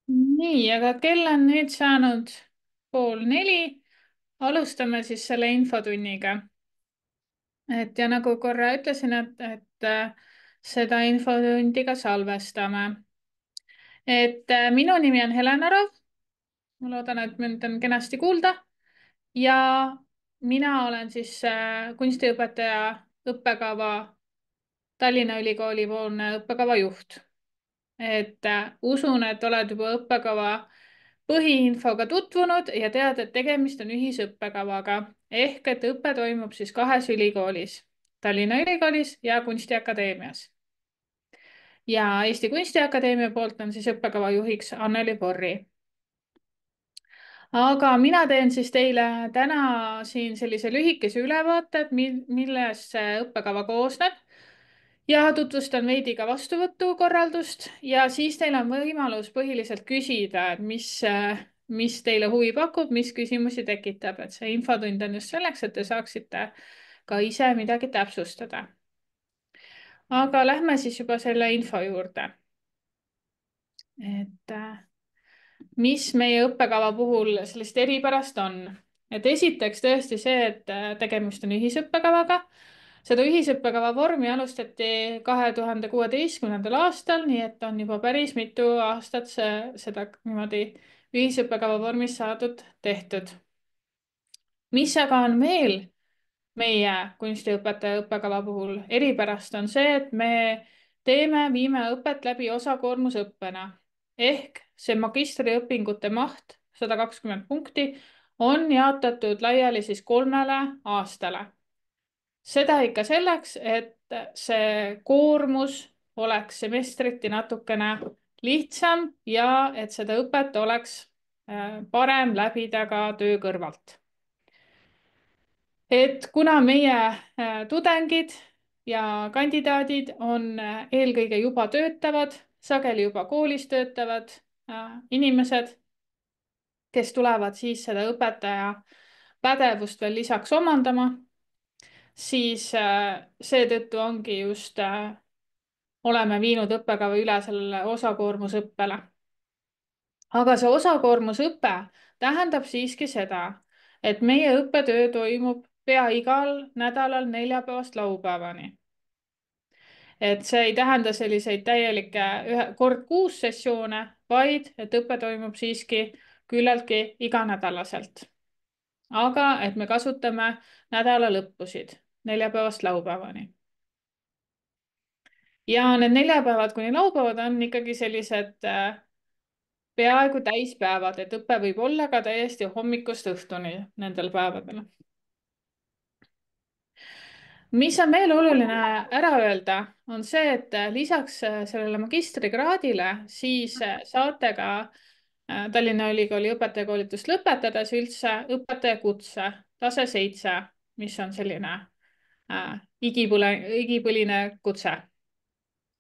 nii, aga kell on nüüd saanud 3:30. alustame siis selle infotunniga. Ja nagu korra ütlesin, et seda infotundi ka salvestame. Minu nimi on Helen Arov. Ma loodan, et mind on kenasti kuulda. Ja mina olen siis kunstiõpetaja õppekava, Tallinna Ülikooli poolne õppekava juht. Usun, et oled juba õppekava põhiinfoga tutvunud ja tead, et tegemist on ühisõppekavaga ehk et õpe toimub siis kahes ülikoolis, Tallinna Ülikoolis ja Kunstiakadeemias. Ja Eesti Kunstiakadeemia poolt on siis õppekava juhiks Anneli Porri. Aga mina teen siis teile täna siin sellise lühikese ülevaate, et millest see õppekava koosneb ja tutvustan veidi ka vastuvõtukorraldust ja siis teil on võimalus põhiliselt küsida, et mis teile huvi pakub, mis küsimusi tekitab, et see infotund on just selleks, et te saaksite ka ise midagi täpsustada. Aga lähme siis juba selle info juurde. Mis meie õppekava puhul sellist eripärast on? Esiteks tõesti see, et tegemist on ühisõppekavaga. Seda ühisõppekava vormi alustati 2016. aastal, nii et on juba päris mitu aastat seda niimoodi ühisõppekava vormis saadud tehtud. Mis aga on veel meie kunstiõpetaja õppekava puhul eripärast on see, et me viime õpet läbi osakoormusõppena ehk see magistriõpingute maht 120 punkti on jaotatud laiali siis 3 aastale. Seda ikka selleks, et see koormus oleks semestriti natukene lihtsam ja et seda õpet oleks parem läbida ka töö kõrvalt. Kuna meie tudengid ja kandidaadid on eelkõige juba töötavad, sageli juba koolis töötavad inimesed, kes tulevad siis seda õpetaja pädevust veel lisaks omandama, siis seetõttu ongi just, oleme viinud õppekava üle sellele osakoormusõppele. Aga see osakoormusõpe tähendab siiski seda, et meie õppetöö toimub pea igal nädalal neljapäevast laupäevani. See ei tähenda selliseid täielikke kord kuus sessioone, vaid et õpe toimub siiski küllaltki iganädalaselt. Aga et me kasutame nädala lõppusid neljapäevast laupäevani. Ja need neljapäevad kuni laupäevad on ikkagi sellised peaaegu täispäevad, et õpe võib olla ka täiesti hommikust õhtuni nendel päevadel. Mis on veel oluline ära öelda, on see, et lisaks sellele magistrikraadile siis saate ka Tallinna Ülikooli õpetajakoolitust lõpetades üldse õpetajakutse tase 7, mis on selline igipõline kutse,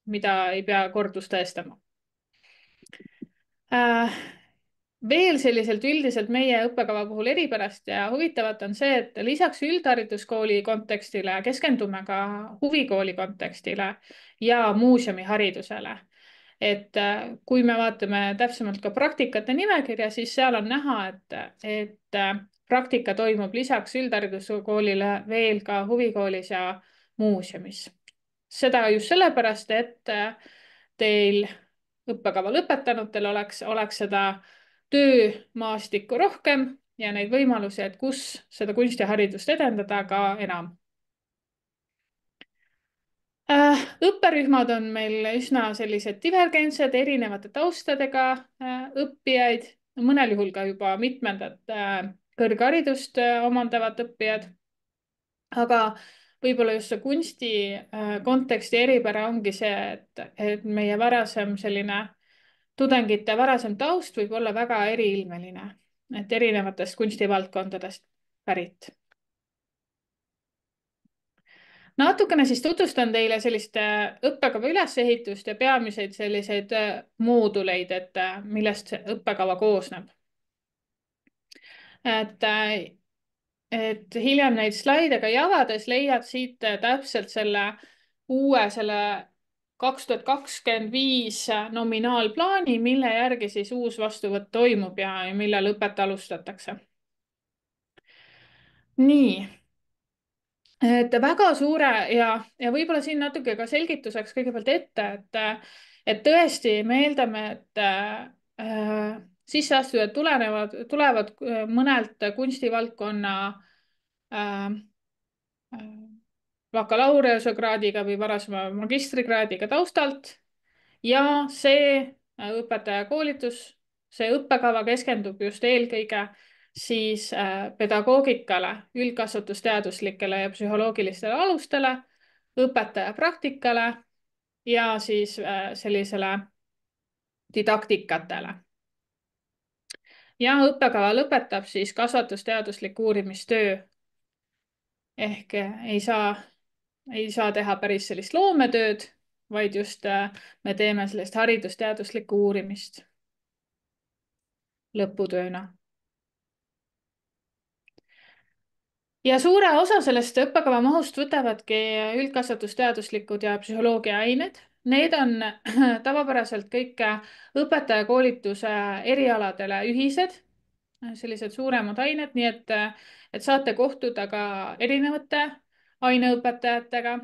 mida ei pea kordust tõestama. Veel selliselt üldiselt meie õppekava puhul eripärast ja huvitavat on see, et lisaks üldhariduskooli kontekstile keskendume ka huvikooli kontekstile ja muuseumiharidusele. Kui me vaatame täpsemalt ka praktikate nimekirja, siis seal on näha, et praktika toimub lisaks üldhariduskoolile veel ka huvikoolis ja muuseumis. Seda just sellepärast, et teil õppekava lõpetanutel oleks seda töömaastikku rohkem ja neid võimalusi, et kus seda kunstiharidust edendada ka enam. Õpperühmad on meil üsna sellised divergentsed, erinevate taustadega õppijaid, mõnel juhul ka juba mitmendat kõrgharidust omandavad õppijad. Aga võib-olla just see kunsti konteksti eripära ongi see, et meie varasem selline tudengite varasem taust võib olla väga eriilmeline, et erinevatest kunstivaldkondadest pärit. Natukene siis tutvustan teile sellist õppekava ülesehitust ja peamiseid selliseid mooduleid, millest see õppekava koosneb. Et hiljem neid slaide ka jagades leiad siit täpselt selle 2025 nominaalplaani, mille järgi siis uus vastuvõtt toimub ja millal õpet alustatakse. nii, et väga suure ja võib-olla siin natuke ka selgituseks kõigepealt ette, et tõesti me eeldame, et sisseastujad tulevad mõnelt kunstivaldkonna äh, bakalaureusekraadiga või varasema magistrikraadiga taustalt ja see õpetajakoolitus, see õppekava keskendub just eelkõige siis pedagoogikale, üldkasvatusteaduslikele ja psühholoogilistele alustele, õpetaja praktikale ja siis sellisele didaktikatele. ja õppekava lõpetab siis kasvatusteaduslik uurimistöö ehk ei saa teha päris sellist loometööd, vaid just me teeme sellist haridusteaduslikku uurimist lõputööna. ja suure osa sellest õppekava mahust võtavadki üldkasvatusteaduslikud ja psühholoogia ained. Need on tavapäraselt kõik õpetajakoolituse erialadele ühised, sellised suuremad ained, nii et saate kohtuda ka erinevate aineõpetajatega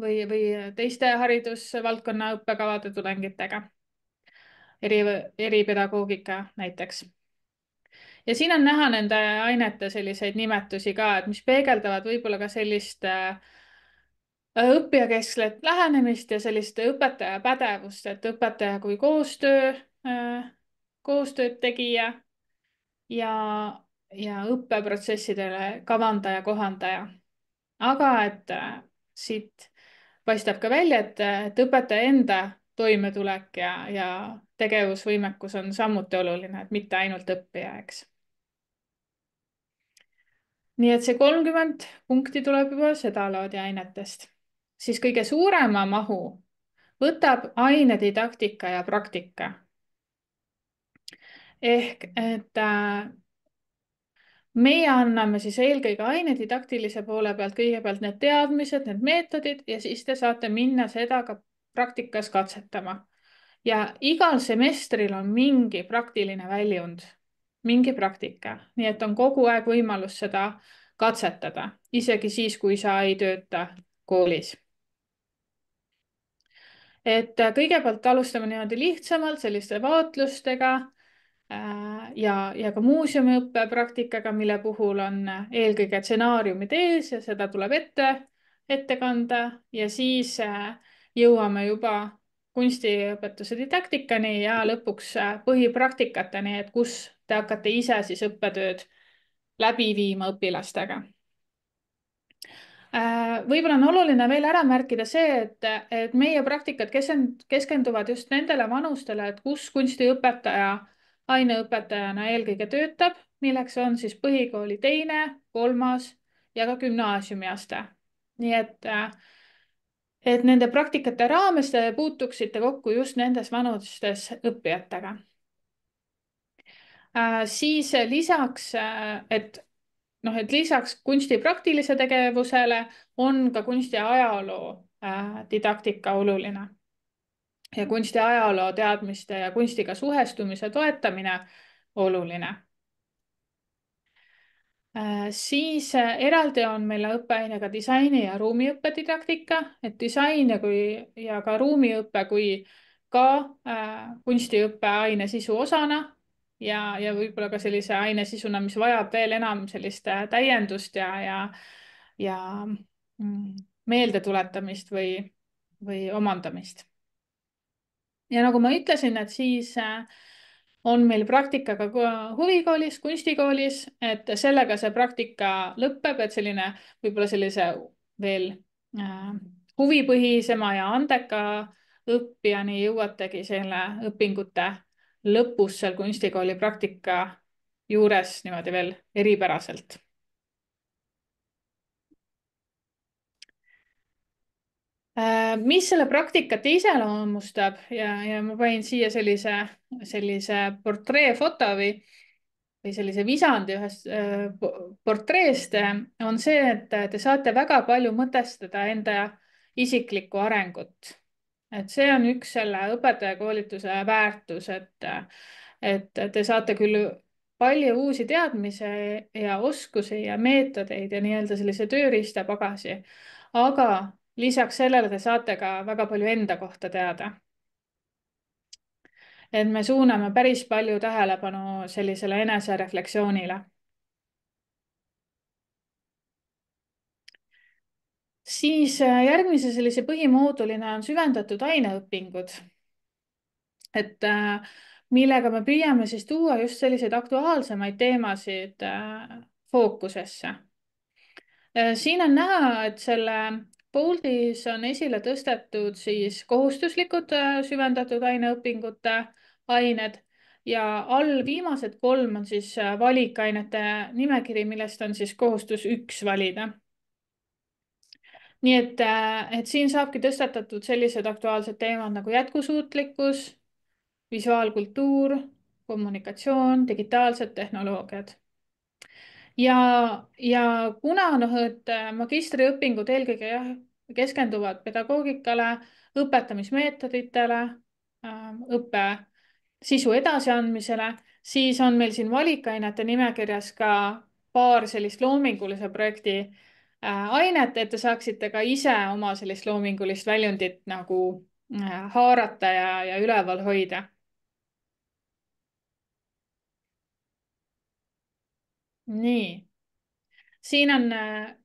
või teiste haridusvaldkonna õppekavade tudengitega, eripedagoogika näiteks. ja siin on näha nende ainete selliseid nimetusi ka, et mis peegeldavad võib-olla ka sellist õppijakeskset lähenemist ja sellist õpetaja pädevust, et õpetaja kui koostööd tegija ja õppeprotsessidele kavandaja, kohandaja. aga et siit paistab ka välja, et õpetaja enda toimetulek ja tegevusvõimekus on samuti oluline, et mitte ainult õppija, eks. nii et see 30 punkti tuleb juba sedalaadi ainetest. siis kõige suurema mahu võtab ainedidaktika ja praktika. ehk et meie anname siis eelkõige ainedidaktilise poole pealt kõigepealt need teadmised, need meetodid ja siis te saate minna seda ka praktikas katsetama. ja igal semestril on mingi praktiline väljund, mingi praktika, nii et on kogu aeg võimalus seda katsetada, isegi siis, kui sa ei tööta koolis. et kõigepealt alustame niimoodi lihtsamalt selliste vaatlustega ja ka muuseumiõppe praktikaga, mille puhul on eelkõige stsenaariumid ees ja seda tuleb ette kanda ja siis jõuame juba kunstiõpetuse didaktikani ja lõpuks põhipraktikateni, et kus te hakkate ise siis õppetööd läbi viima õpilastega. Võib-olla on oluline veel ära märkida see, et meie praktikad keskenduvad just nendele vanustele, et kus kunstiõpetaja aineõpetajana eelkõige töötab, milleks on siis põhikooli 2., 3. ja ka gümnaasiumiaste. nii et nende praktikate raames te puutuksite kokku just nendes vanustes õppijatega. Siis lisaks, et lisaks kunsti praktilise tegevusele on ka kunsti ajaloo didaktika oluline. ja kunsti ajaloo teadmiste ja kunstiga suhestumise toetamine oluline. Siis eraldi on meil õppeainega disaini ja ruumiõppe didaktika, et disain ja ka ruumiõpe kui ka kunstiõppe aine sisu osana ja võib-olla ka sellise aine sisuna, mis vajab veel enam sellist täiendust ja meeldetuletamist või omandamist. ja nagu ma ütlesin, et siis on meil praktika ka huvikoolis, kunstikoolis, et sellega see praktika lõpeb, et selline võib-olla sellise veel huvipõhisema ja andeka õppijani jõuategi selle õpingute lõpus seal kunstikooli praktika juures niimoodi veel eripäraselt. mis selle praktikat iseloomustab ja ma panin siia sellise portreefoto või sellise visandi ühest portreest, on see, et te saate väga palju mõtestada enda isiklikku arengut et see on üks selle õpetajakoolituse väärtus, et te saate küll palju uusi teadmisi ja oskusi ja meetodeid ja nii-öelda sellise tööriistapagasi, aga lisaks sellele te saate ka väga palju enda kohta teada. Et me suuname päris palju tähelepanu sellisele enesereflektsioonile. Siis järgmise sellise põhimoodulina on süvendatud aineõpingud, et millega me püüame siis tuua just selliseid aktuaalsemaid teemasid fookusesse. Siin on näha, et selle Boltis on esile tõstetud siis kohustuslikud süvendatud aineõpingute ained ja all viimased kolm on siis valikainete nimekiri, millest on siis kohustus üks valida. Nii et siin saabki tõstatatud sellised aktuaalsed teemad nagu jätkusuutlikkus, visuaalkultuur, kommunikatsioon, digitaalsed tehnoloogiad. Ja kuna noh, et magistriõpingud eelkõige jah, keskenduvad pedagoogikale, õpetamismeetoditele, õppe sisu edasiandmisele, siis on meil siin valikainete nimekirjas ka paar sellist loomingulise projekti ainet, et te saaksite ka ise oma sellist loomingulist väljundit nagu haarata ja üleval hoida. nii. Siin on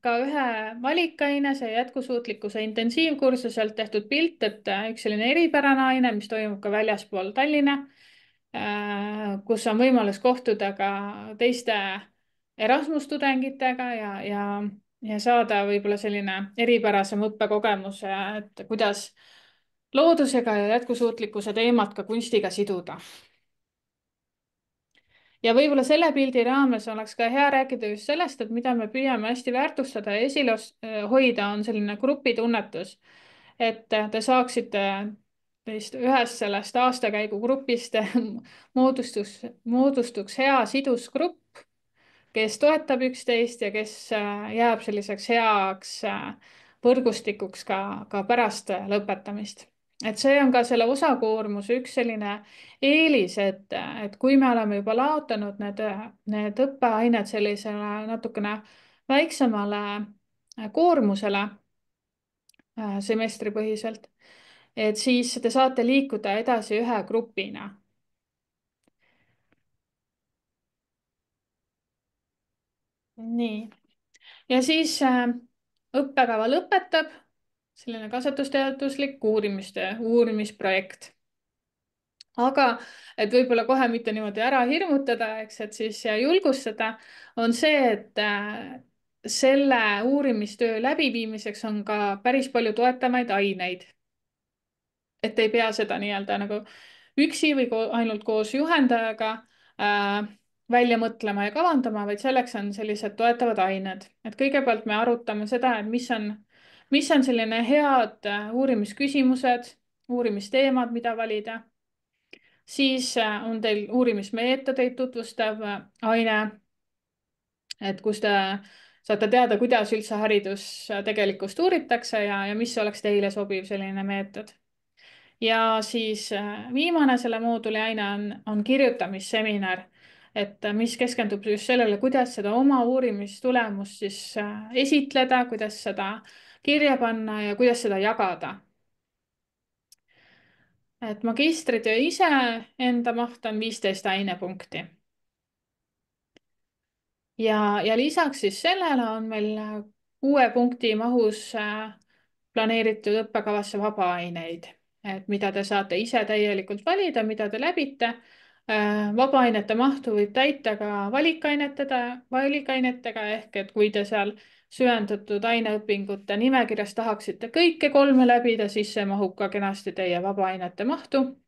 ka ühe valikaine, see jätkusuutlikkuse intensiivkursuselt tehtud pilt, et üks selline eripärane aine, mis toimub ka väljaspool Tallinna, kus on võimalus kohtuda ka teiste Erasmus tudengitega ja saada võib-olla selline eripärasem õppekogemus, et kuidas loodusega ja jätkusuutlikkuse teemat ka kunstiga siduda. Ja võib-olla selle pildi raames oleks ka hea rääkida just sellest, et mida me püüame hästi väärtustada ja hoida, on selline grupitunnetus. Et te saaksite teist ühest sellest aastakäigu grupist moodustuks hea sidus grupp, kes toetab üksteist ja kes jääb selliseks heaks võrgustikuks ka pärast lõpetamist. Et see on ka selle osakoormuse üks selline eelis, et kui me oleme juba laotanud need õppeained sellisele natukene väiksemale koormusele semestripõhiselt, et siis te saate liikuda edasi ühe grupina. nii. Ja siis õppekava lõpetab selline kasvatusteaduslik uurimisprojekt. Aga et võib-olla kohe mitte niimoodi ära hirmutada, eks, et siis julgustada, on see, et selle uurimistöö läbiviimiseks on ka päris palju toetavaid aineid. Et ei pea seda nii-öelda nagu üksi või ainult koos juhendajaga välja mõtlema ja kavandama, vaid selleks on sellised toetavad ained. Et kõigepealt me arutame seda, et mis on selline head uurimisküsimused, uurimisteemad, mida valida. Siis on teil uurimismeetodeid tutvustav aine, et kus te saate teada, kuidas üldse haridustegelikkust uuritakse ja mis oleks teile sobiv selline meetod. Ja siis viimane selle mooduli aine on kirjutamisseminar, et mis keskendub just sellele, kuidas seda oma uurimistulemust siis esitleda, kuidas seda kirja panna ja kuidas seda jagada. Et magistritöö ise enda maht on 15 ainepunkti. Ja lisaks siis sellele on meil 6 punkti mahus planeeritud õppekavasse vabaaineid, et mida te saate ise täielikult valida, mida te läbite. Vabaainete mahtu võib täita ka valikainetega ehk et kui te seal süvendatud aineõpingute nimekirjas tahaksite kõike 3 läbida, siis see mahub ka kenasti teie vabaainete mahtu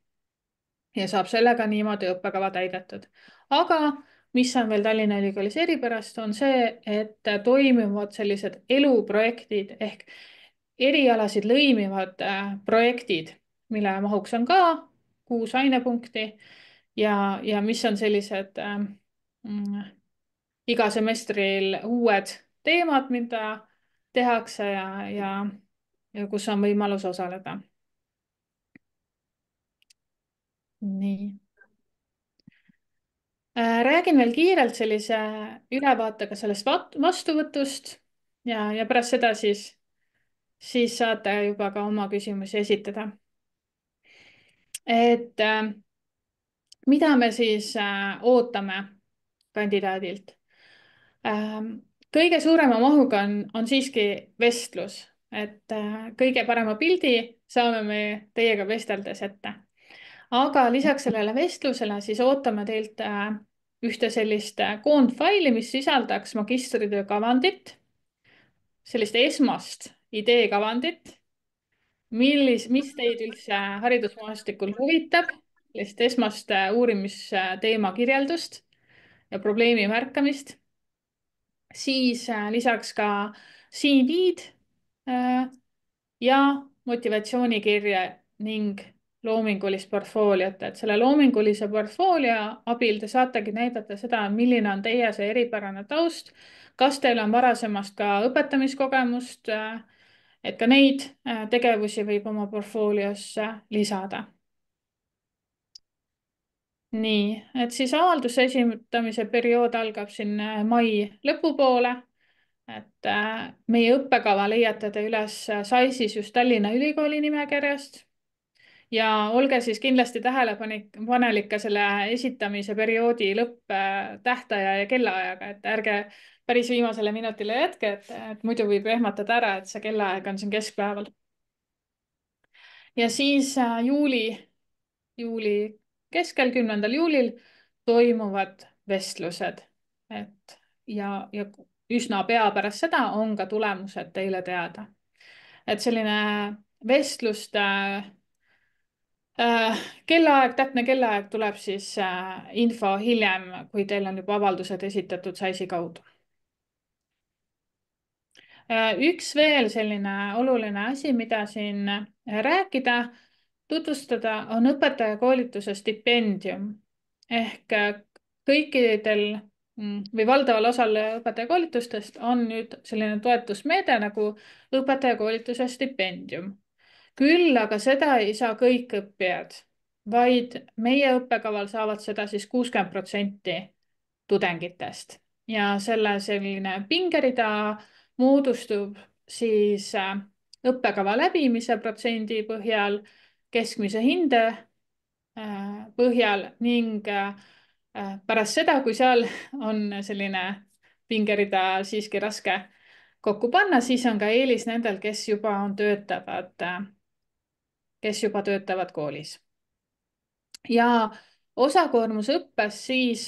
ja saab sellega niimoodi õppekava täidetud. aga mis on veel Tallinna Ülikoolis eripärast, on see, et toimuvad sellised eluprojektid ehk erialasid lõimivad projektid, mille mahuks on ka 6 ainepunkti ja mis on sellised iga semestril uued teemad, mida tehakse ja kus on võimalus osaleda. nii. Räägin veel kiirelt sellise ülevaatega sellest vastuvõtust ja pärast seda siis saate juba ka oma küsimusi esitada. Et mida me siis ootame kandidaadilt? Kõige suurema mahuga on siiski vestlus, et kõige parema pildi saame me teiega vesteldes ette. aga lisaks sellele vestlusele siis ootame teilt ühte sellist koondfaili, mis sisaldaks magistritöö kavandit, sellist esmast ideekavandit, mis teid üldse haridusmaastikul huvitab, sellist esmast uurimisteema kirjeldust ja probleemi märkamist, siis lisaks ka CV-d ja motivatsioonikirja ning loomingulist portfooliot, et selle loomingulise portfoolio abil te saategi näidata seda, milline on teie see eripärane taust, kas teil on varasemast ka õpetamiskogemust, et ka neid tegevusi võib oma portfooliosse lisada. nii, et siis avalduse esitamise periood algab siin mai lõpupoole, et meie õppekava leiate te üles SAIS-is just Tallinna Ülikooli nimekirjast ja olge siis kindlasti tähelepanelik ka selle esitamise perioodi lõpptähtaja ja kellaajaga, et ärge päris viimasele minutile jätke, et muidu võib ehmatada ära, et see kellaaeg on siin keskpäeval. ja siis juuli keskel, 10. juulil toimuvad vestlused, et ja üsna pea pärast seda on ka tulemused teile teada. et selline vestluste kellaaeg, täpne kellaaeg tuleb siis info hiljem, kui teil on juba avaldused esitatud SAIS-i kaudu. Üks veel selline oluline asi, mida siin rääkida, tutvustada, on õpetajakoolituse stipendium ehk kõikidel või valdaval osal õpetajakoolitustest on nüüd selline toetusmeede nagu õpetajakoolituse stipendium. küll aga seda ei saa kõik õppijad, vaid meie õppekaval saavad seda siis 60% tudengitest ja selle selline pingerida moodustub siis õppekava läbimise protsendi põhjal, keskmise hinde põhjal ning pärast seda, kui seal on selline pingerida siiski raske kokku panna, siis on ka eelis nendel, kes juba töötavad koolis. ja osakoormusõppes siis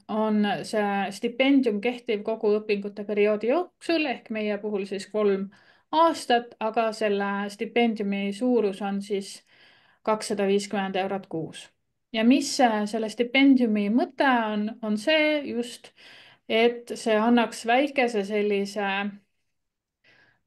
on see stipendium kehtiv kogu õpingute perioodi jooksul ehk meie puhul siis 3 aastat, aga selle stipendiumi suurus on siis 250 eurot kuus. ja mis selle stipendiumi mõte on see just, et see annaks väikese sellise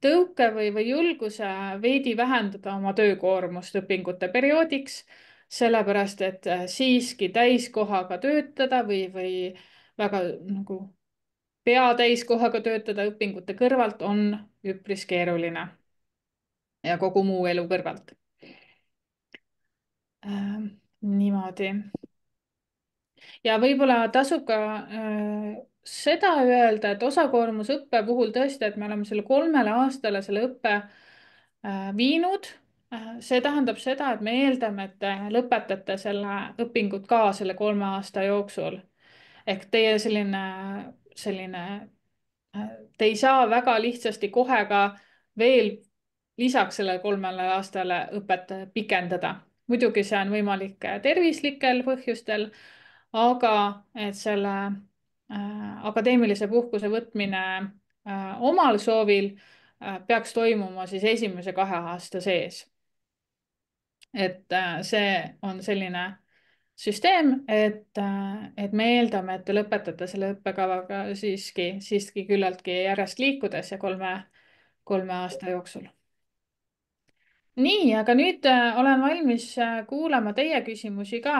tõuke või julguse veidi vähendada oma töökoormust õpingute perioodiks, sellepärast et siiski täiskohaga töötada või väga nagu peatäiskohaga töötada õpingute kõrvalt on üpris keeruline ja kogu muu elu kõrvalt. Niimoodi. ja võib-olla tasub ka seda öelda, et osakoormusõppe puhul tõesti, et me oleme selle 3 aastale selle õppe viinud. see tähendab seda, et me eeldame, et te lõpetate selle õpingud ka selle 3 aasta jooksul. ehk teie te ei saa väga lihtsasti kohe ka veel lisaks sellele 3 aastale õpet pikendada. muidugi see on võimalik tervislikel põhjustel, aga et selle akadeemilise puhkuse võtmine omal soovil peaks toimuma siis esimese 2 aasta sees. et see on selline süsteem, et me eeldame, et te lõpetate selle õppekavaga siiski küllaltki järjest liikudes ja 3 aasta jooksul. nii, aga nüüd olen valmis kuulama teie küsimusi ka,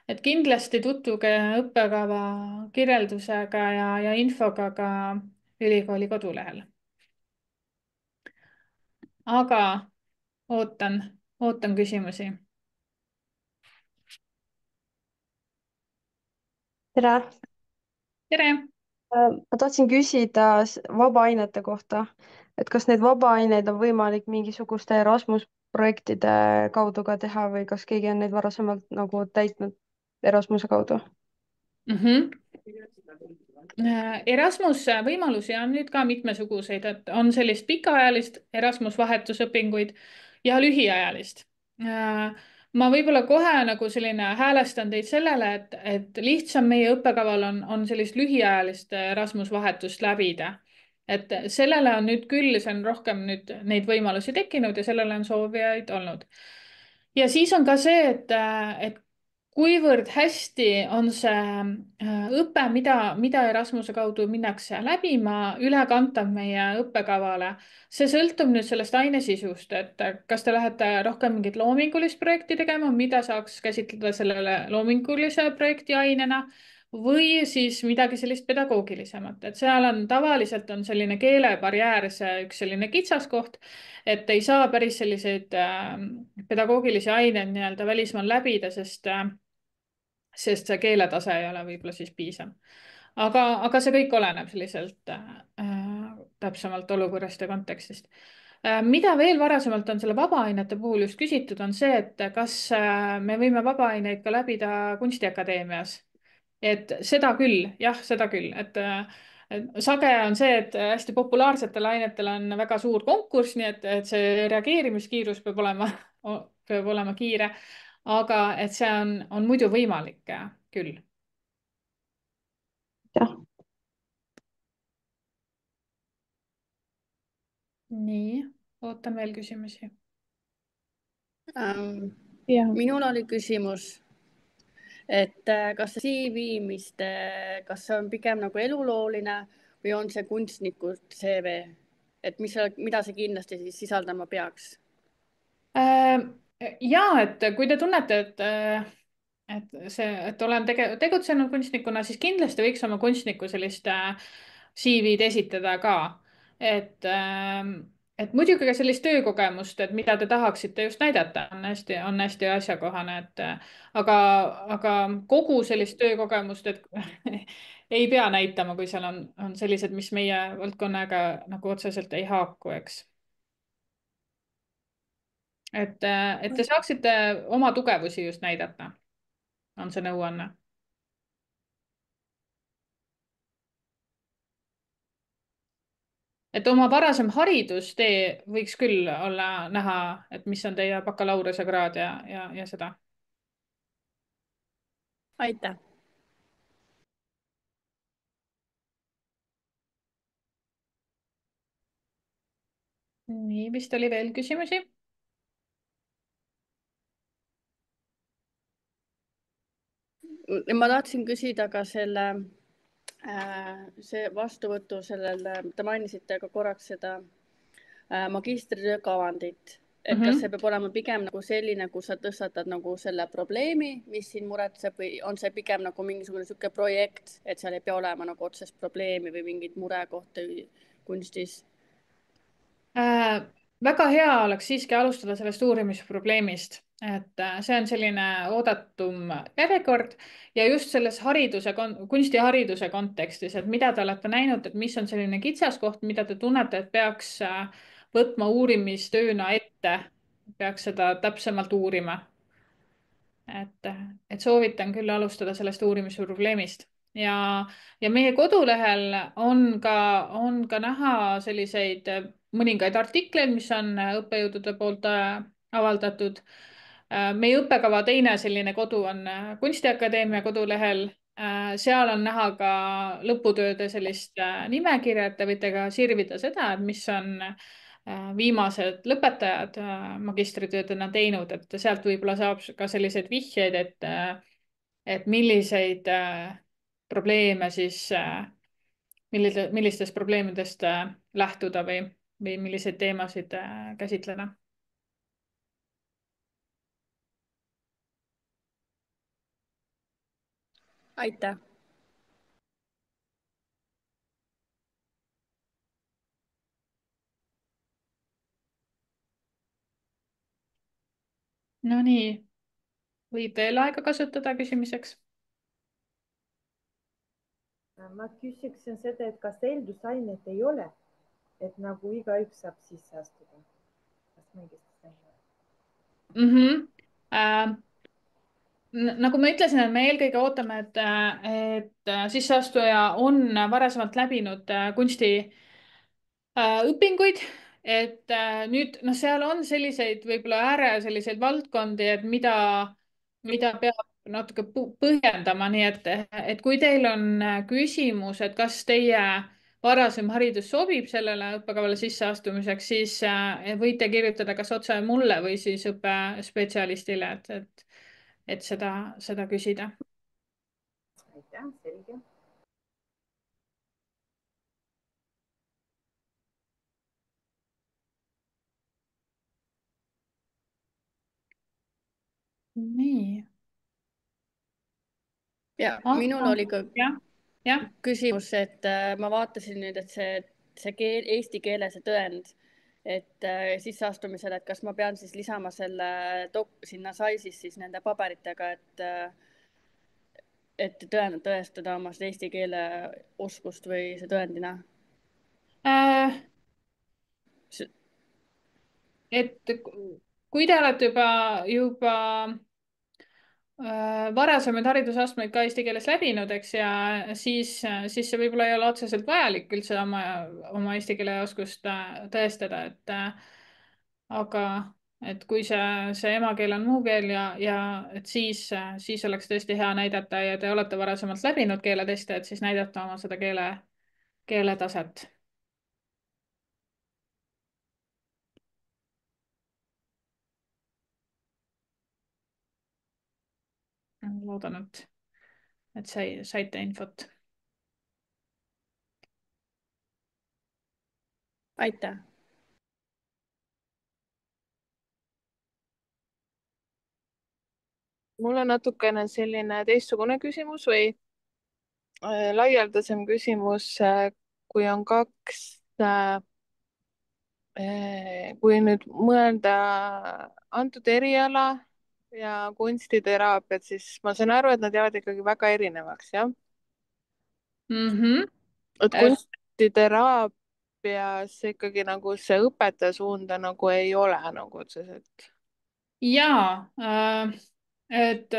et kindlasti tutvuge õppekava kirjeldusega ja infoga ka ülikooli kodulehel. aga ootan küsimusi. tere! tere! Ma tahtsin küsida vabaainete kohta, et kas neid vabaaineid on võimalik mingisuguste Erasmus projektide kaudu ka teha või kas keegi on neid varasemalt nagu täitnud Erasmuse kaudu? Mhm. Erasmus võimalusi on nüüd ka mitmesuguseid, et on sellist pikaajalist Erasmus vahetusõpinguid ja lühiajalist. Ma võib-olla kohe nagu selline häälestan teid sellele, et lihtsam meie õppekaval on sellist lühiajalist Erasmus vahetust läbida. Et sellele on nüüd küll, see on rohkem nüüd neid võimalusi tekkinud ja sellele on soovijaid olnud. Ja siis on ka see, et kuivõrd hästi on see õpe, mida Erasmuse kaudu minnakse läbima, ülekantav meie õppekavale. See sõltub nüüd sellest aine sisust, et kas te lähete rohkem mingit loomingulist projekti tegema, mida saaks käsitleda sellele loomingulise projekti ainena või siis midagi sellist pedagoogilisemat, et seal on tavaliselt on selline keelebarjäär, see üks selline kitsaskoht, et ei saa päris selliseid pedagoogilisi aineid nii-öelda välismaal läbida, sest see keeletase ei ole võib-olla siis piisav. aga see kõik oleneb selliselt täpsemalt olukorrast ja kontekstist. Mida veel varasemalt on selle vabaainete puhul just küsitud, on see, et kas me võime vabaaaineid ka läbida Kunstiakadeemias. Et seda küll, jah, seda küll, et sage on see, et hästi populaarsetel ainetel on väga suur konkurss, nii et see reageerimiskiirus peab olema kiire, aga et see on muidu võimalik küll. jah, nii, ootan veel küsimusi. Ähm, jah. minul oli küsimus, et kas see CV, kas see on pigem nagu elulooline või on see kunstniku CV, et mida see kindlasti siis sisaldama peaks? Äh, ja, et kui te tunnete, et olen tegutsenud kunstnikuna, siis kindlasti võiks oma kunstniku sellist CV-d esitada ka. et, et muidugi ka sellist töökogemust, et mida te tahaksite just näidata, on hästi asjakohane, aga kogu sellist töökogemust, et ei pea näitama, kui seal on sellised, mis meie valdkonnaga nagu otseselt ei haaku, eks. Et te saaksite oma tugevusi just näidata, on see nõuanne. Et oma varasem haridustee võiks küll olla näha, et mis on teie bakalaureusekraad ja seda. Aitäh. nii, vist oli veel küsimusi? Ma tahtsin küsida ka see vastuvõtu sellel, te mainisite ka korraks seda magistritöö kavandit, et kas see Mhm. peab olema pigem nagu selline, kus sa tõstatad nagu selle probleemi, mis sind muretseb, või on see pigem nagu mingisugune niisugune projekt, et seal ei pea olema nagu otsest probleemi või mingit murekohta kunstis? Äh, väga hea oleks siiski alustada sellest uurimisprobleemist, et see on selline oodatum järjekord ja just selles kunstihariduse kontekstis, et mida te olete näinud, et mis on selline kitsaskoht, mida te tunnete, et peaks võtma uurimistööna ette, peaks seda täpsemalt uurima. et, et soovitan küll alustada sellest uurimisprobleemist ja meie kodulehel on ka näha selliseid mõningaid artikleid, mis on õppejõudude poolt avaldatud. meie õppekava teine selline kodu on Kunstiakadeemia kodulehel. seal on näha ka lõputööde sellist nimekirja, et te võite ka sirvida seda, et mis on viimased lõpetajad magistritöödena teinud, et sealt võib-olla saab ka selliseid vihjeid, et milliseid probleeme siis, millistest probleemidest lähtuda või milliseid teemasid käsitleda. Aitäh. Nonii, võib veel aega kasutada küsimiseks? ma küsiksin seda, et kas eeldusainet ei ole, et nagu igaüks saab sisse astuda? Kas ma õigesti sain aru? mm. -hmm. Nagu ma ütlesin, et me eelkõige ootame, et sisseastuja on varasemalt läbinud kunsti õpinguid, et nüüd noh, seal on selliseid võib-olla selliseid valdkondi, et mida peab natuke põhjendama, nii et kui teil on küsimus, et kas teie varasem haridus sobib sellele õppekavale sisseastumiseks, siis võite kirjutada kas otse mulle või siis õppespetsialistile, et seda küsida. Aitäh, selge. nii. ja minul oli ka jah. küsimus, et ma vaatasin nüüd, et see keel, eesti keele see tõend, et sisseastumisel, et kas ma pean siis lisama selle sinna SAIS-is siis nende paberitega, et tõestada oma seda eesti keele oskust või see tõendina et kui te olete juba varasemaid haridusastmeid ka eesti keeles läbinud, eks, ja siis see võib-olla ei ole otseselt vajalik üldse oma eesti keele oskust tõestada, aga et kui see emakeel on muu keel ja et siis oleks tõesti hea näidata ja te olete varasemalt läbinud keeleteste, et siis näidata oma seda keeletaset. loodan, et saite infot. aitäh. mul on natukene selline teistsugune küsimus või laialdasem küsimus, kui on kui nüüd mõelda antud eriala ja kunstiteraapiat, siis ma saan aru, et nad jäävad ikkagi väga erinevaks, jah? Mm-hmm. et kunstiteraapias ikkagi nagu see õpetaja suunda nagu ei ole nagu otseselt. jaa, et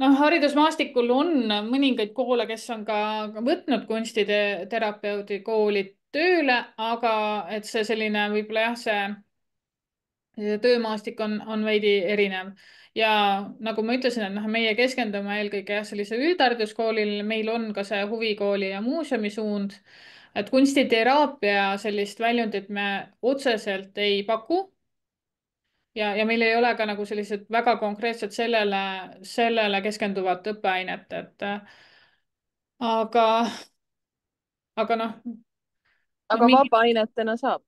noh, haridusmaastikul on mõningaid koole, kes on ka võtnud kunstiterapeudi kooli tööle, aga et see selline võib-olla jah, see töömaastik on veidi erinev. Ja nagu ma ütlesin, et noh, meie keskendume eelkõige jah, sellise üldhariduskoolil, meil on ka see huvikooli ja muuseumi suund, et kunstiteraapia sellist väljundit me otseselt ei paku ja meil ei ole ka nagu sellised väga konkreetselt sellele keskenduvat õppeainet, aga, aga noh, aga mingi vabaainetena saab?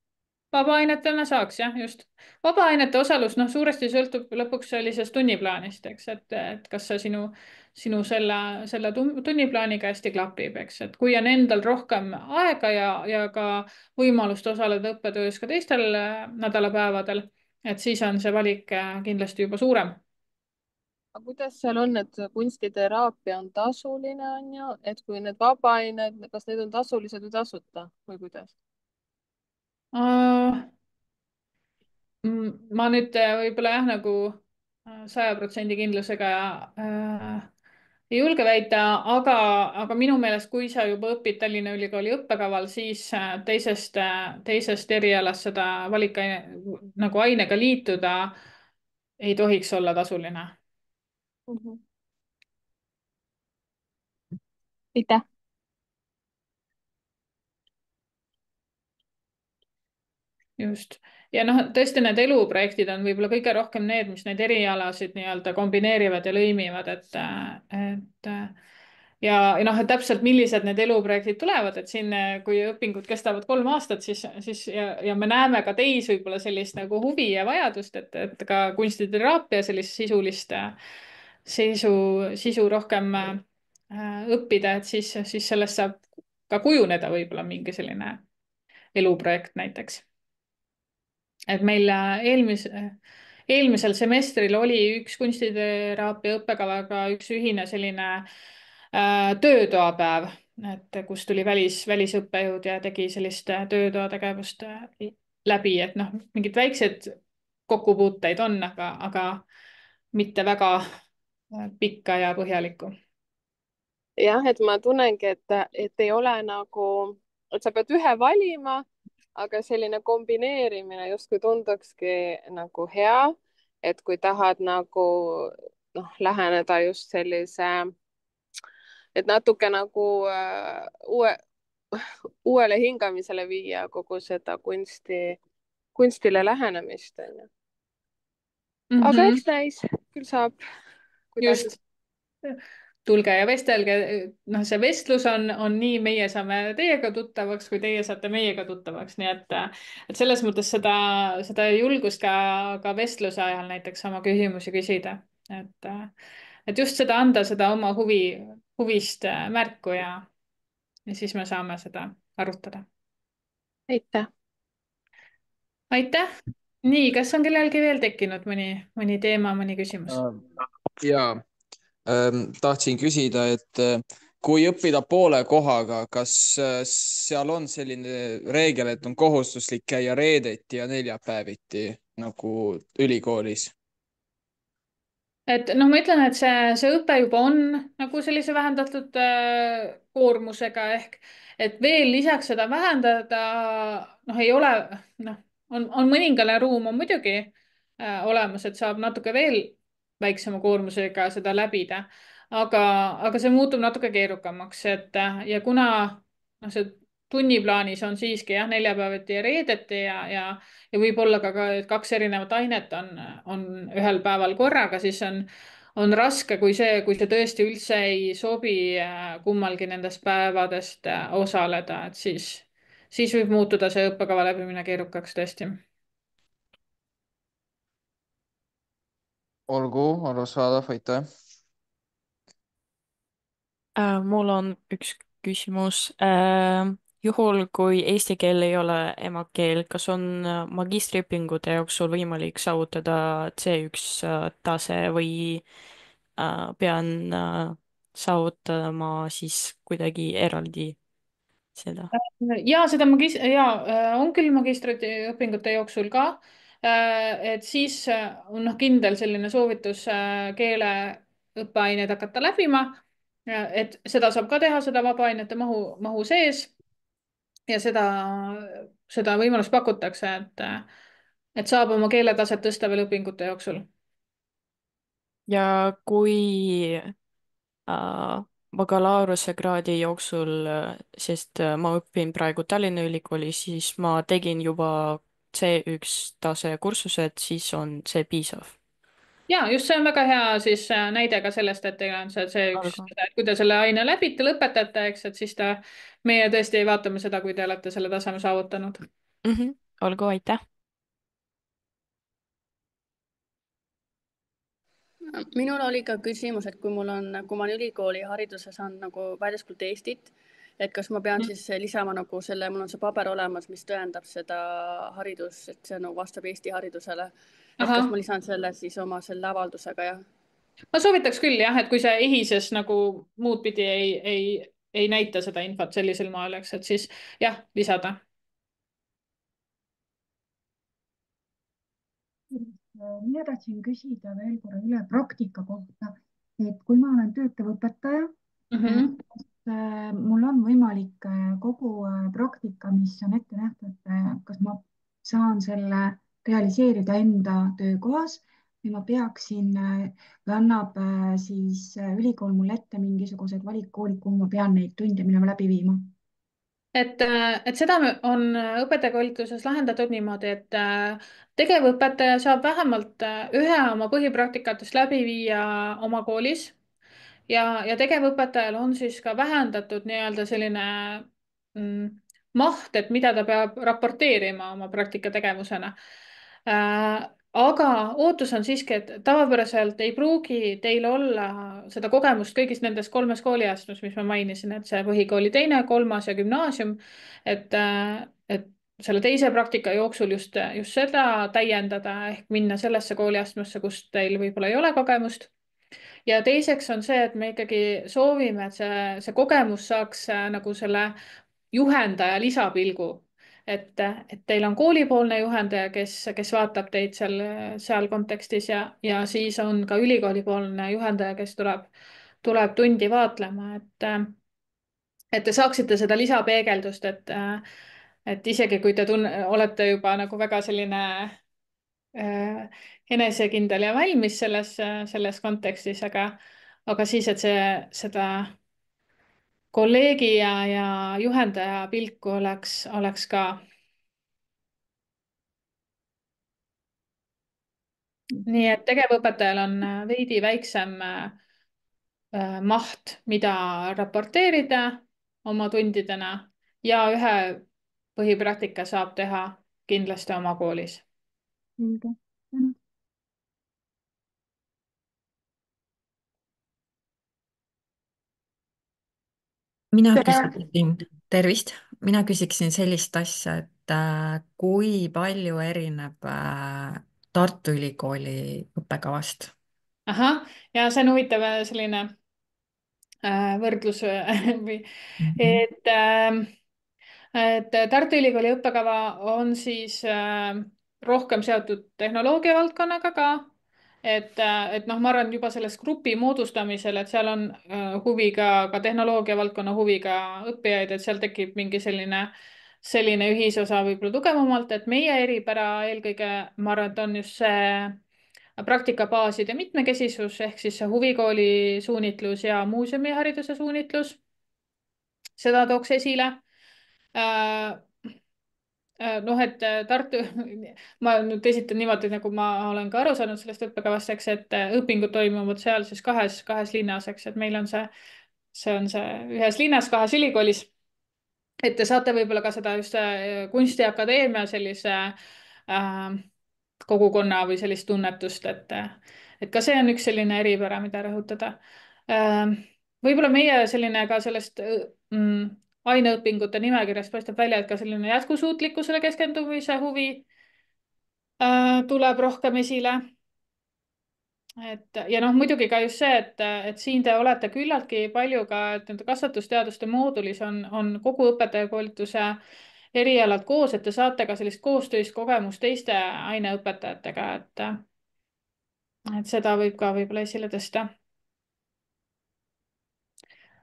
vabaainetena saaks jah, just. vabaainete osalus noh, suuresti sõltub lõpuks sellisest tunniplaanist, eks, et kas see sinu selle tunniplaaniga hästi klapib, eks, et kui on endal rohkem aega ja ka võimalust osaleda õppetöös ka teistel nädalapäevadel, et siis on see valik kindlasti juba suurem. aga kuidas seal on, et kunstiteraapia on tasuline, on ju, et kui need vabaained, kas need on tasulised või tasuta või kuidas? Ma nüüd võib-olla jah, nagu 100% kindlusega ei julge väita, aga minu meelest, kui sa juba õpid Tallinna Ülikooli õppekaval, siis teisest erialast seda nagu ainega liituda ei tohiks olla tasuline. aitäh. just. Ja noh, tõesti need eluprojektid on võib-olla kõige rohkem need, mis neid erialasid nii-öelda kombineerivad ja lõimivad, et ja noh, et täpselt millised need eluprojektid tulevad, et siin, kui õpingud kestavad 3 aastat, siis ja me näeme ka teis võib-olla sellist nagu huvi ja vajadust, et ka kunstiteraapia sellist sisu rohkem õppida, et siis sellest saab ka kujuneda võib-olla mingi selline eluprojekt näiteks. Et meil eelmisel semestril oli üks kunstiteraapia õppekavaga üks ühine selline töötoapäev, et kus tuli välisõppejõud ja tegi sellist töötoategevust läbi, et noh, mingid väiksed kokkupuuteid on, aga mitte väga pikka ja põhjalikku. jah, et ma tunnengi, et ei ole nagu, et sa pead ühe valima, aga selline kombineerimine justkui tundukski nagu hea, et kui tahad nagu noh, läheneda just sellise, et natuke nagu uuele hingamisele viia kogu seda kunstile lähenemist, onju. Aga Mhm. eks näis, küll saab kuidagi. Just, tulge ja vestelge. noh, see vestlus on nii, meie saame teiega tuttavaks, kui teie saate meiega tuttavaks, nii et selles mõttes seda julgust ka vestluse ajal näiteks oma küsimusi küsida, et just seda anda, seda oma huvist märku ja siis me saame seda arutada. aitäh. aitäh. nii, kas on kellelgi veel tekkinud mõni teema, mõni küsimus? ja tahtsin küsida, et kui õppida poole kohaga, kas seal on selline reegel, et on kohustuslik käia reedeti ja neljapäeviti nagu ülikoolis? et noh, ma ütlen, et see õpe juba on nagu sellise vähendatud koormusega et veel lisaks seda vähendada, noh, ei ole, noh, on mõningane ruum on muidugi olemas, et saab natuke veel väiksema koormusega seda läbida, aga see muutub natuke keerukamaks, ja kuna noh, see tunniplaanis on siiski jah, neljapäeviti ja reedeti ja võib-olla ka et kaks erinevat ainet on ühel päeval korraga, siis on raske, kui see tõesti üldse ei sobi kummalgi nendest päevadest osaleda, et siis võib muutuda see õppekava läbimine keerukaks tõesti. olgu, arusaadav, aitäh. Mul on üks küsimus. Juhul, kui eesti keel ei ole emakeel, kas on magistriõpingute jooksul võimalik saavutada C1 tase või pean saavutama siis kuidagi eraldi seda? ja seda on küll magistriõpingute jooksul ka. et siis on noh, kindel selline soovitus keeleõppeaineid hakata läbima. et seda saab ka teha, seda vabaainete mahu sees ja seda võimalust pakutakse, et saab oma keeletaset tõsta veel õpingute jooksul. Ja kui bakalaureusekraadi jooksul, sest ma õpin praegu Tallinna Ülikoolis, siis ma tegin juba C1 tase kursused, siis on see piisav. ja just see on väga hea siis näide ka sellest, et teil on see üks, Olgu. et kui te selle aine läbite, lõpetate, eks, et siis meie tõesti vaatame seda, kui te olete selle taseme saavutanud. Olgu, aitäh. minul oli ka küsimus, et kui ma olen ülikooli hariduse saanud nagu väljaspool Eestit, et kas ma pean siis lisama nagu selle, mul on see paber olemas, mis tõendab seda haridust, et see nagu vastab Eesti haridusele. et Ahah. kas ma lisan selle siis oma selle avaldusega, jah? ma soovitaks küll jah, et kui see EHIS-es nagu muud pidi ei näita seda infot sellisel moel, eks, et siis jah, lisada. mina tahtsin küsida veel korra üle praktika kohta, et kui ma olen töötav õpetaja, kas mul on võimalik kogu praktika, mis on ette nähtud, kas ma saan selle realiseerida enda töökohas või ma peaksin või annab siis ülikool mulle ette mingisugused valikkoolid, kuhu ma pean neid tunde minema läbi viima? et seda on õpetajakoolituses lahendatud niimoodi, et tegevõpetaja saab vähemalt ühe oma põhipraktikatest läbi viia oma koolis ja tegevõpetajal on siis ka vähendatud nii-öelda selline mm, maht, et mida ta peab raporteerima oma praktikategevusena. aga ootus on siiski, et tavapäraselt ei pruugi teil olla seda kogemust kõigis nendes kolmes kooliastmes, mis ma mainisin, et see põhikooli teine, kolmas ja gümnaasium, et selle teise praktika jooksul just seda täiendada ehk minna sellesse kooliastmesse, kus teil võib-olla ei ole kogemust ja teiseks on see, et me ikkagi soovime, et see kogemus saaks nagu selle juhendaja lisapilgu. Et teil on koolipoolne juhendaja, kes vaatab teid seal kontekstis ja siis on ka ülikoolipoolne juhendaja, kes tuleb tundi vaatlema, et te saaksite seda lisapeegeldust, et isegi kui te olete juba nagu väga selline enesekindel ja valmis selles kontekstis, aga siis, et seda kolleegi ja juhendaja pilku oleks ka. nii et tegevõpetajal on veidi väiksem maht, mida raporteerida oma tundidena ja ühe põhipraktika saab teha kindlasti oma koolis. selge. mina küsiksin, tervist, mina küsiksin sellist asja, et kui palju erineb Tartu Ülikooli õppekavast? ahah, ja see on huvitav selline võrdlus või Mhm. et Tartu Ülikooli õppekava on siis rohkem seotud tehnoloogia valdkonnaga ka. et noh, ma arvan juba selles grupi moodustamisel, et seal on huvi ka tehnoloogia valdkonna huviga õppijaid, et seal tekib mingi selline ühisosa võib-olla tugevamalt, et meie eripära eelkõige, ma arvan, et on just see praktikabaaside mitmekesisus ehk siis see huvikooli suunitlus ja muuseumihariduse suunitlus. Seda tooks esile. Noh, et Tartu, ma nüüd esitan niimoodi, nagu ma olen ka aru saanud sellest õppekavast, eks, et õpingud toimuvad seal siis kahes linnas, eks, et meil on see on see ühes linnas, kahes ülikoolis. et te saate võib-olla ka seda just kunstiakadeemia sellise kogukonna või sellist tunnetust, et ka see on üks selline eripära, mida rõhutada. Võib-olla meie selline ka sellest aineõpingute nimekirjast paistab välja, et ka selline jätkusuutlikkusele keskendumise huvi tuleb rohkem esile. ja noh, muidugi ka just see, et siin te olete küllaltki palju ka, et nende kasvatusteaduste moodulis on kogu õpetajakoolituse erialad koos, et te saate ka sellist koostöist kogemust teiste aineõpetajatega, et seda võib ka võib-olla esile tõsta.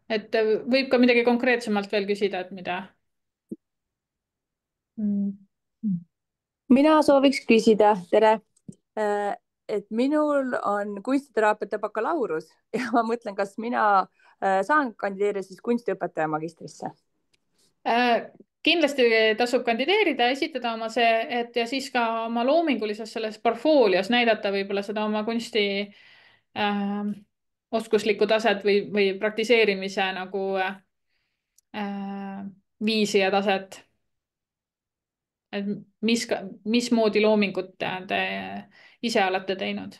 et võib ka midagi konkreetsemalt veel küsida, et mida mina sooviks küsida, tere, et minul on kunstiteraapiate bakalaureus ja ma mõtlen, kas mina saan kandideerida siis kunstiõpetaja magistrisse? kindlasti tasub kandideerida, esitada oma see, et ja siis ka oma loomingulises selles portfoolios näidata võib-olla seda oma kunsti oskuslikku taset või praktiseerimise nagu viisi ja taset. et mismoodi loomingut te ise olete teinud?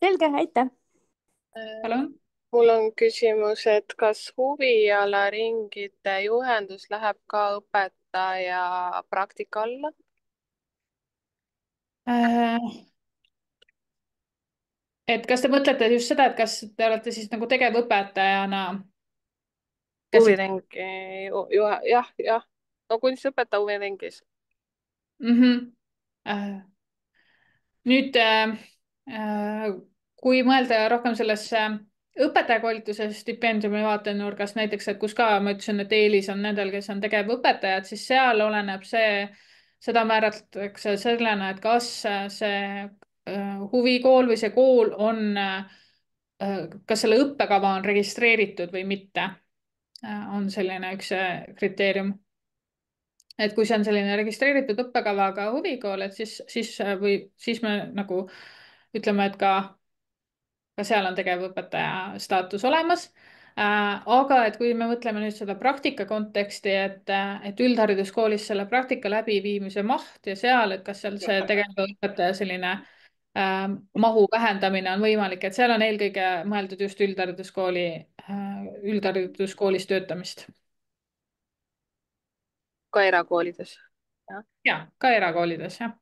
selge, aitäh. palun. mul on küsimus, et kas huvialaringide juhendus läheb ka õpetaja praktika alla? et kas te mõtlete just seda, et kas te olete siis nagu tegevõpetajana? huviringi, jah, no kunstiõpetaja huviringis. nüüd kui mõelda rohkem sellesse õpetajakoolituse stipendiumi vaatenurgast näiteks, et kus ka ma ütlesin, et eelis on nendel, kes on tegevõpetajad, siis seal oleneb seda määratletakse sellena, et kas see huvikool või see kool on, kas selle õppekava on registreeritud või mitte, on selline üks kriteerium. et kui see on selline registreeritud õppekavaga huvikool, et siis me nagu ütleme, et ka seal on tegevõpetaja staatus olemas. aga et kui me mõtleme nüüd seda praktika konteksti, et üldhariduskoolis selle praktika läbiviimise maht ja seal, et kas seal see tegevõpetaja selline mahu vähendamine on võimalik, et seal on eelkõige mõeldud just üldhariduskoolis töötamist. ka erakoolides? ja ka erakoolides, jah.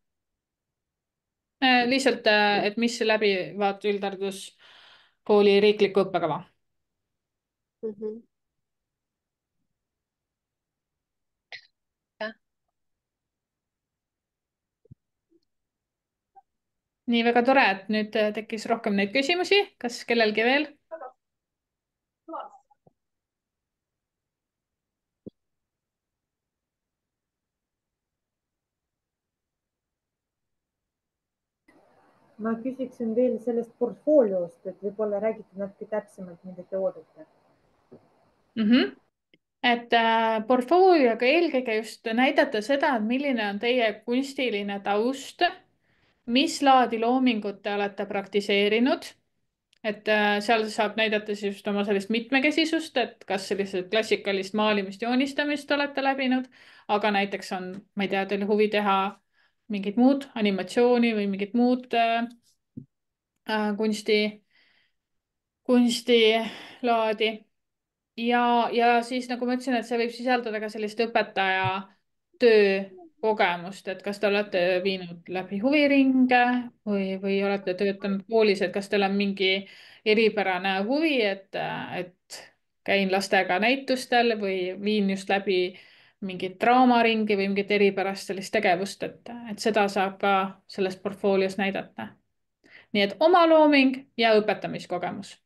Lihtsalt, et mis läbivad üldhariduskooli riiklikku õppekava. Mhm. jah, nii, väga tore, et nüüd tekkis rohkem neid küsimusi. Kas kellelgi veel? ma küsiksin veel sellest portfooliost, et võib-olla räägite natuke täpsemalt, mida te oodate. Et portfoolioga eelkõige just näidata seda, et milline on teie kunstiline taust, mis laadi loomingut te olete praktiseerinud. Et seal saab näidata siis just oma sellist mitmekesisust, et kas sellised klassikalist maalimist, joonistamist olete läbinud, aga näiteks on, ma ei tea, teil huvi teha mingit muud animatsiooni või mingit muud kunstilaadi. Ja siis nagu ma ütlesin, et see võib sisaldada ka sellist õpetaja töökogemust, et kas te olete viinud läbi huviringe või olete töötanud koolis, et kas teil on mingi eripärane huvi, et käin lastega näitustel või viin just läbi mingit draamaringi või mingit eripärast sellist tegevust, et seda saab ka selles portfoolios näidata. nii et oma looming ja õpetamiskogemus.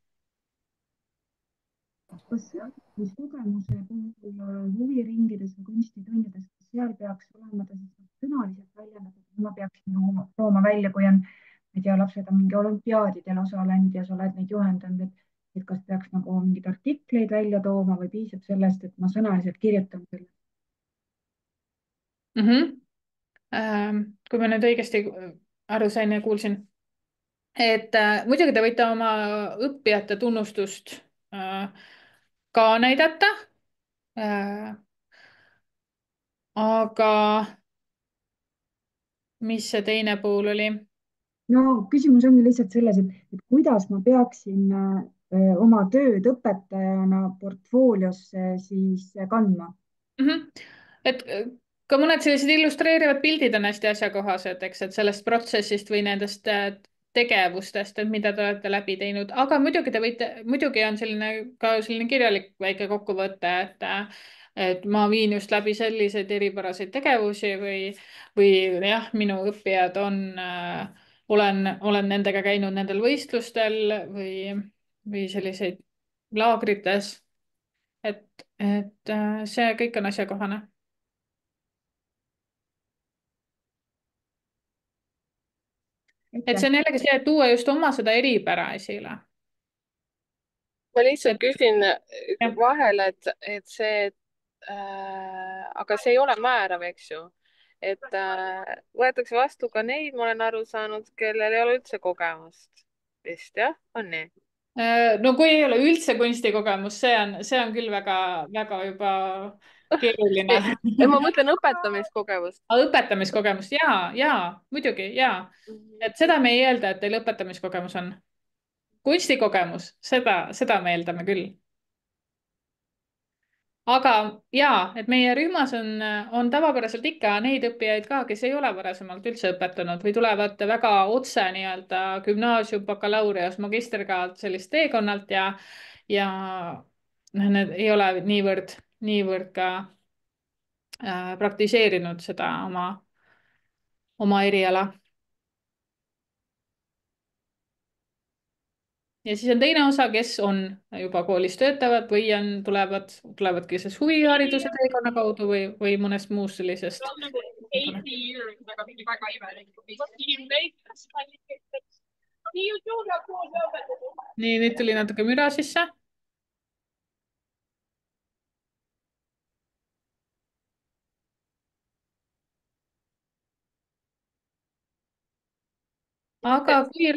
kas kogemuse puhul huviringides või kunstitundides, kas seal peaks olema ta siis sõnaliselt väljendatud, ma peaksin looma välja, kui on, ma ei tea, lapsed on mingi olümpiaadidel osalenud ja sa oled neid juhendanud, et kas peaks nagu mingeid artikleid välja tooma või piisab sellest, et ma sõnaliselt kirjutan selle? mm. Kui ma nüüd õigesti aru sain ja kuulsin, et muidugi te võite oma õppijate tunnustust ka näidata. Aga mis see teine pool oli? no küsimus ongi lihtsalt selles, et kuidas ma peaksin oma tööd õpetajana portfooliosse siis kandma. Et ka mõned sellised illustreerivad pildid on hästi asjakohased, eks, et sellest protsessist või nendest tegevustest, et mida te olete läbi teinud, aga muidugi on selline ka selline kirjalik väike kokkuvõte, et ma viin just läbi selliseid eripäraseid tegevusi või jah, minu õppijad olen nendega käinud nendel võistlustel või selliseid laagrites, et see kõik on asjakohane. et see on jällegi see, et tuua just oma seda eripära esile. ma lihtsalt Et- küsin jah. vahele, et see aga see ei ole määrav, eks ju. et võetakse vastu ka neid, ma olen aru saanud, kellel ei ole üldse kogemust. vist jah, on nii? No kui ei ole üldse kunstikogemus, see on küll väga juba keeruline. ma mõtlen õpetamiskogemust. õpetamiskogemust ja muidugi ja, et seda me ei eelda, et teil õpetamiskogemus on. kunstikogemus, seda me eeldame küll. Aga ja, et meie rühmas on tavapäraselt ikka neid õppijaid ka, kes ei ole varasemalt üldse õpetanud või tulevad väga otse nii-öelda gümnaasium, bakalaureus, magisterkraad sellist teekonnalt ja noh, need ei ole niivõrd ka praktiseerinud seda oma eriala. ja siis on teine osa, kes on juba koolis töötavad või tulevadki siis huvihariduse teekonna kaudu või mõnest muust sellisest. nii, nüüd tuli natuke müra sisse. aga kui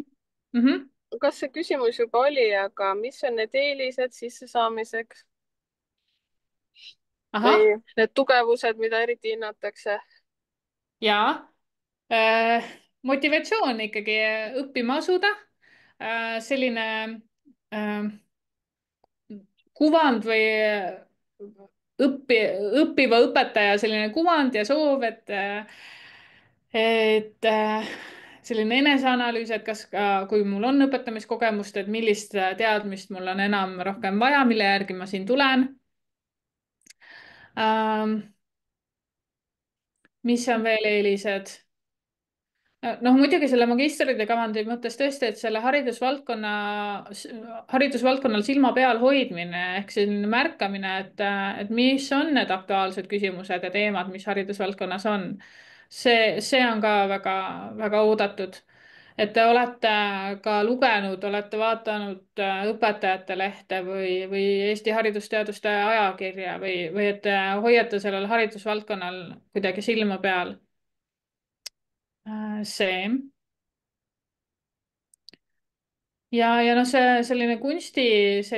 kas see küsimus juba oli, aga mis on need eelised sissesaamiseks? ahah, või need tugevused, mida eriti hinnatakse? jaa, motivatsioon ikkagi õppima asuda, selline kuvand või õppiva õpetaja selline kuvand ja soov, et selline eneseanalüüs, et kas ka, kui mul on õpetamiskogemust, et millist teadmist mul on enam rohkem vaja, mille järgi ma siin tulen. Mis on veel eelised? Noh, muidugi selle magistrite kavandi mõttes tõesti, et selle haridusvaldkonnal silma peal hoidmine ehk selline märkamine, et mis on need aktuaalsed küsimused ja teemad, mis haridusvaldkonnas on. See on ka väga oodatud. Et te olete ka lugenud, olete vaadanud õpetajate lehte või Eesti haridusteaduste ajakirja või et te hoiate sellel haridusvaldkonnal kuidagi silma peal. See. Ja noh, see selline kunstis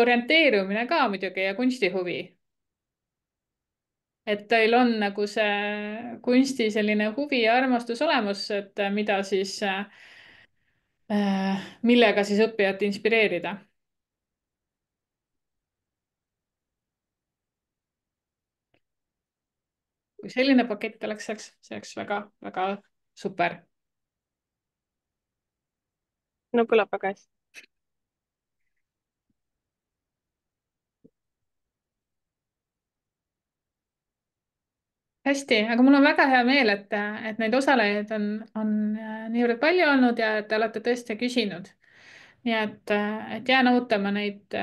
orienteerumine ka muidugi ja kunstihuvi. Et teil on nagu see kunsti selline huvi ja armastus olemas, et millega siis õppijat inspireerida. Kui selline pakett oleks, see oleks väga super. no kõlab väga hästi. Hästi, aga mul on väga hea meel, et neid osalejaid on niivõrd palju olnud ja et te olete tõesti küsinud. Nii et jään ootama neid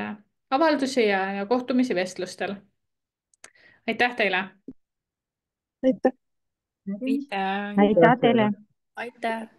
avaldusi ja kohtumisi vestlustel. Aitäh teile! aitäh! aitäh! aitäh teile! aitäh!